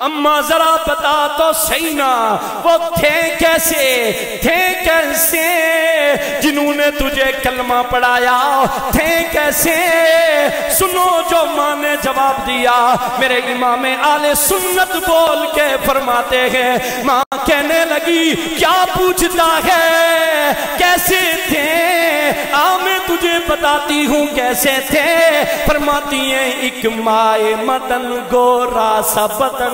اما ذرا بتا تو صحیح نا وہ تھے کیسے جنہوں نے تجھے کلمہ پڑھایا، تھے کیسے؟ سنو جو ماں نے جواب دیا، میرے امام اہل سنت بول کے فرماتے ہیں، ماں کہنے لگی کیا پوچھتا ہے، کیسے تھے؟ میں تجھے بتاتی ہوں کیسے تھے۔ فرماتی ہیں ایک مائے مدن گورا سا بدن۔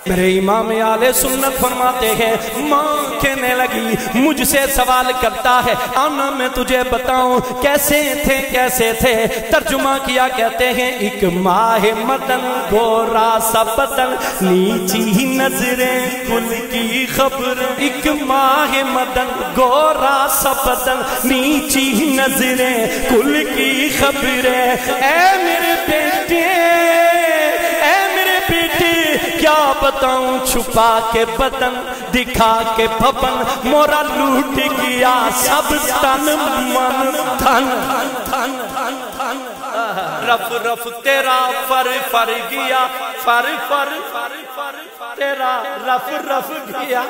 میرے امام اہل سنت فرماتے ہیں، ماں کہنے لگی مجھ سے سوال کرتا ہے، آنا میں تجھے بتاؤں کیسے تھے۔ ترجمہ کیا، کہتے ہیں ایک ماہ مدن گورا سا بدن، نیچی نظریں کل کی خبر۔ ایک ماہ مدن گورا سا بدن، نیچی نظریں کل کی خبریں۔ اے میرے بیٹے کیا بتاؤں، چھپا کے بدن دکھا کے بھون، مورا لوٹ گیا سب تن من دھن۔ رف تیرا فر گیا، فر تیرا رف گیا۔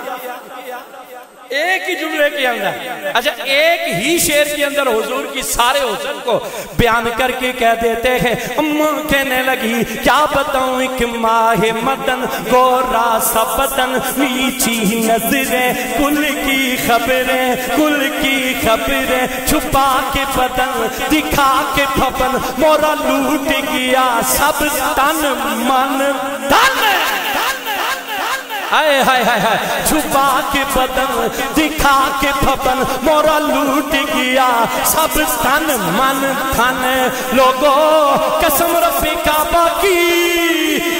ایک ہی جملے کے اندر، اچھا ایک ہی شعر کے اندر حضور کی سارے حسن کو بیان کر کے کہہ دیتے ہیں۔ اماں کہنے لگی کیا بتاؤں، ایک ماہ مدن گورا سا بدن، نیچی نظریں کل کی خبریں، چھپا کے بدن دکھا کے بھون، مورا لوٹ گیا سب تن من دھن۔ ہائے ہائے ہائے، چھپا کے بدن دکھا کے بھون، مورا لوٹ گیا سب تن من دھن۔ لوگوں قسم رب کعبہ کی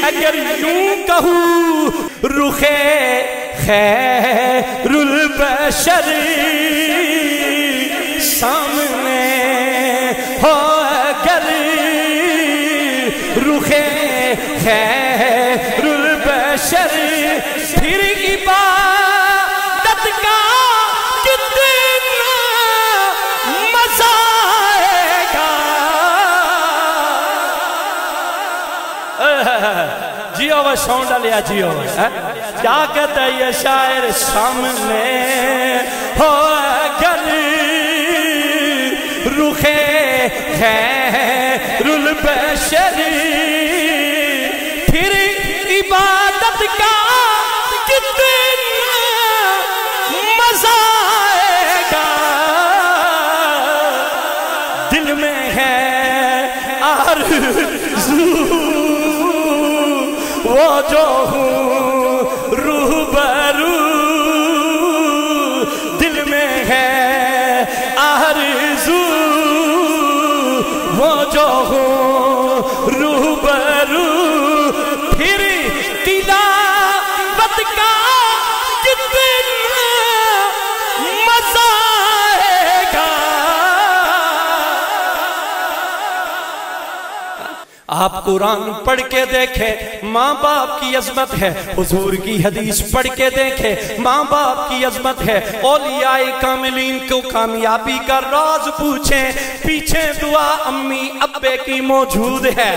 اگر یوں کہوں، رخ خیر البشر سامنے ہو اگر، رخ خیر البشر، پھر عبادت کا کتنا مزہ آئے گا۔ جیو وہ شونڈا لیا جیو، کیا کہتا ہے یہ شاعر، سامنے ہو اگر رخ خیر البشر، پھر عبادت کا کتنا مزہ آئے گا۔ دل میں ہے آرزو وہ جو ہوں روبرو، دل میں ہے آرزو وہ جو ہوں روبرو، پھر تلاوت کا کتنا مزہ آئے گا۔ آپ قرآن پڑھ کے دیکھیں، ماں باپ کی عظمت ہے، حضور کی حدیث پڑھ کے دیکھیں، ماں باپ کی عظمت ہے۔ اولیاء کاملین کو کامیابی کا راز پوچھیں، پیچھے دعا امی ابے کی موجود ہے۔